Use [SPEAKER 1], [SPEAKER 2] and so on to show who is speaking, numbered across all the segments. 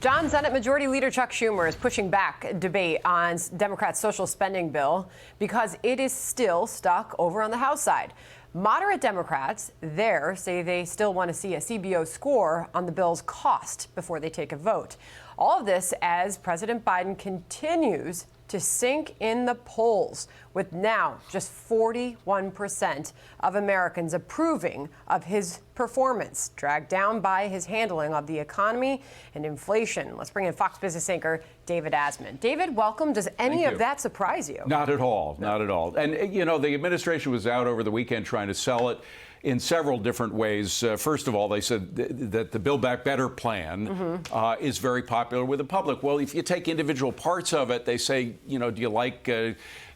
[SPEAKER 1] Senate Majority Leader Chuck Schumer is pushing back a debate on Democrats' social spending bill because it is still stuck over on the House side. Moderate Democrats there say they still want to see a CBO score on the bill's cost before they take a vote. All of this as President Biden continues to sink in the polls, with now just 41% of Americans approving of his performance, dragged down by his handling of the economy and inflation. Let's bring in Fox Business anchor David Asman. David, welcome. Does any of that surprise you?
[SPEAKER 2] Not at all. Not at all. And, you know, the administration was out over the weekend trying to sell it in several different ways. First of all, they said that the Build Back Better plan is very popular with the public. Well, if you take individual parts of it, they say, you know, do you like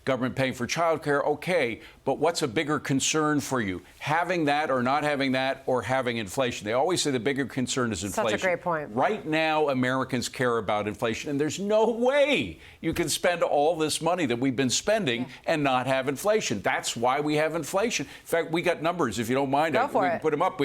[SPEAKER 2] government paying for childcare? Okay, but what's a bigger concern for you? Having that or not having that, or having inflation? They always say the bigger concern is inflation.
[SPEAKER 1] Such a great point.
[SPEAKER 2] Right now, Americans care about inflation, and there's no way you can spend all this money that we've been spending and not have inflation. That's why we have inflation. In fact, we got numbers, if you don't mind.
[SPEAKER 1] Go for
[SPEAKER 2] we
[SPEAKER 1] it.
[SPEAKER 2] can put them up.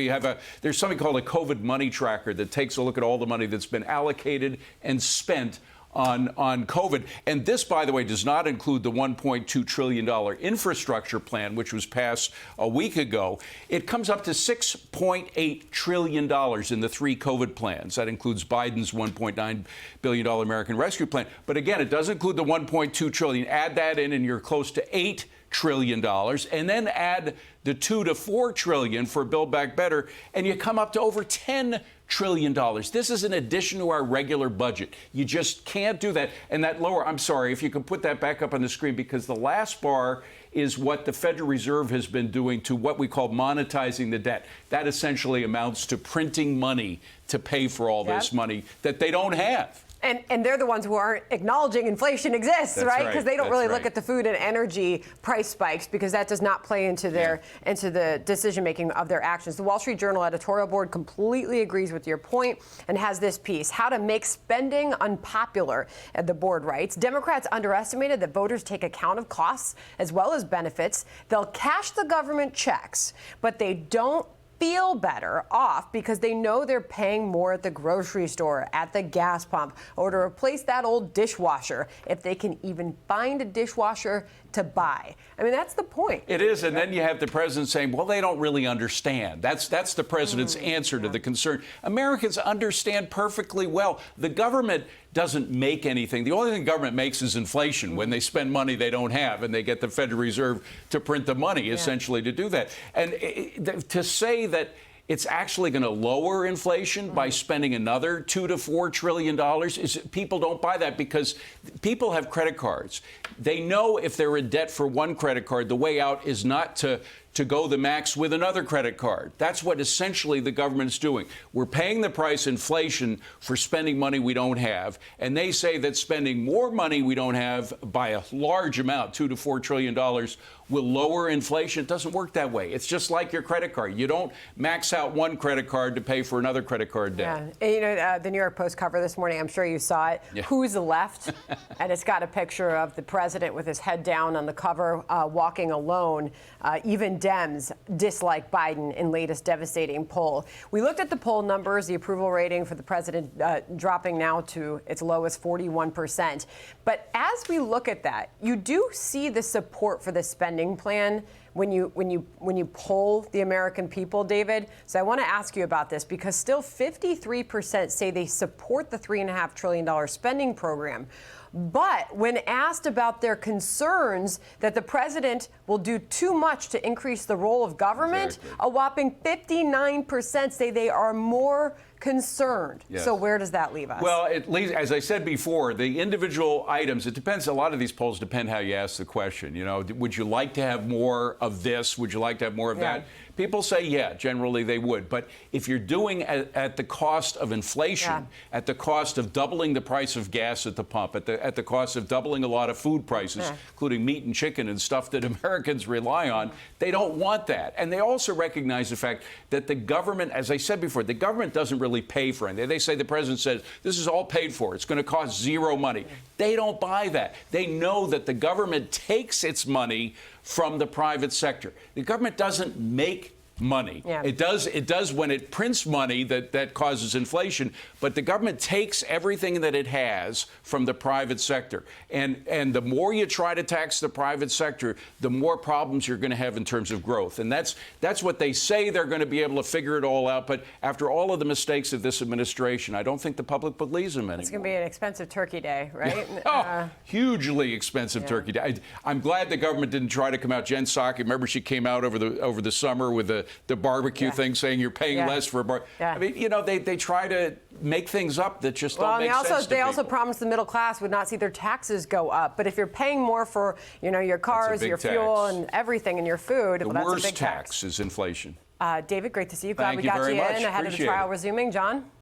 [SPEAKER 2] There's something called a COVID money tracker that takes a look at all the money that's been allocated and spent on COVID. And this, by the way, does not include the $1.2 trillion infrastructure plan, which was passed a week ago. It comes up to $6.8 trillion in the three COVID plans. That includes Biden's $1.9 billion American Rescue Plan. But again, it does include the $1.2 trillion. Add that in, and you're close to $8 trillion, and then add the $2 to $4 trillion for Build Back Better, and you come up to over $10 trillion. This is in addition to our regular budget. You just can't do that. And that lower, I'm sorry, if you can put that back up on the screen, because the last bar is what the Federal Reserve has been doing to what we call monetizing the debt. That essentially amounts to printing money to pay for all this money that they don't have.
[SPEAKER 1] And they're the ones who aren't acknowledging inflation exists, right? Because they don't really look at the food and energy price spikes, because that does not play into their into the decision making of their actions. The Wall Street Journal editorial board completely agrees with your point and has this piece: how to make spending unpopular. The board writes, Democrats underestimated that voters take account of costs as well as benefits. They'll cash the government checks, but they don't feel better off because they know they're paying more at the grocery store, at the gas pump, or to replace that old dishwasher, if they can even find a dishwasher to buy. I mean, that's the point.
[SPEAKER 2] It is, and then you have the president saying, well, they don't really understand. That's the president's answer to the concern. Americans understand perfectly well. The government doesn't make anything. The only thing the government makes is inflation when they spend money they don't have, and they get the Federal Reserve to print the money, essentially, to do that. And to say that it's actually going to lower inflation by spending another $2 to $4 trillion. People don't buy that, because people have credit cards. They know if they're in debt for one credit card, the way out is not to go the max with another credit card. That's what essentially the government is doing. We're paying the price, inflation, for spending money we don't have. And they say that spending more money we don't have by a large amount, $2 to $4 trillion, will lower inflation. It doesn't work that way. It's just like your credit card. You don't max out one credit card to pay for another credit card debt.
[SPEAKER 1] Yeah. You know, the New York Post cover this morning, I'm sure you saw it. Yeah. Who's left? And it's got a picture of the president with his head down on the cover, walking alone. Even Dems dislike Biden in latest devastating poll. We looked at the poll numbers, the approval rating for the president dropping now to its lowest 41%. But as we look at that, you do see the support for the spending plan when you poll the American people, David. So I want to ask you about this, because still 53% say they support the $3.5 trillion spending program. But when asked about their concerns that the president will do too much to increase the role of government, a whopping 59% say they are more concerned. Yes. So where does that leave us?
[SPEAKER 2] Well, at least, as I said before, the individual items, it depends. A lot of these polls depend how you ask the question. You know, would you like to have more of this? Would you like to have more of that? People say, yeah, generally they would. But if you're doing at the cost of inflation, at the cost of doubling the price of gas at the pump, at the cost of doubling a lot of food prices, including meat and chicken and stuff that Americans rely on, they don't want that. And they also recognize the fact that the government, as I said before, the government doesn't really pay for anything. They say the president says, this is all paid for. It's going to cost zero money. They don't buy that. They know that the government takes its money from the private sector. The government doesn't make money.
[SPEAKER 1] Yeah.
[SPEAKER 2] It does when it prints money that causes inflation, but the government takes everything that it has from the private sector. And the more you try to tax the private sector, the more problems you're going to have in terms of growth. And that's what they say they're going to be able to figure it all out. But after all of the mistakes of this administration, I don't think the public believes them anymore.
[SPEAKER 1] It's going to be an expensive turkey day, right?
[SPEAKER 2] Hugely expensive turkey day. I'm glad the government didn't try to come out. Jen Psaki, remember she came out over the summer with the barbecue thing, saying you're paying less for a bar. I mean, you know, they try to make things up that just don't make sense to
[SPEAKER 1] they
[SPEAKER 2] people.
[SPEAKER 1] also promised the middle class would not see their taxes go up. But if you're paying more for, you know, your cars, your fuel, and everything, and your food,
[SPEAKER 2] the
[SPEAKER 1] that's
[SPEAKER 2] worst
[SPEAKER 1] a big tax.
[SPEAKER 2] is inflation.
[SPEAKER 1] David, great to see you. Glad
[SPEAKER 2] Thank
[SPEAKER 1] we
[SPEAKER 2] you
[SPEAKER 1] got
[SPEAKER 2] very
[SPEAKER 1] you
[SPEAKER 2] much.
[SPEAKER 1] in ahead of the
[SPEAKER 2] Appreciate
[SPEAKER 1] trial
[SPEAKER 2] it.
[SPEAKER 1] resuming. John?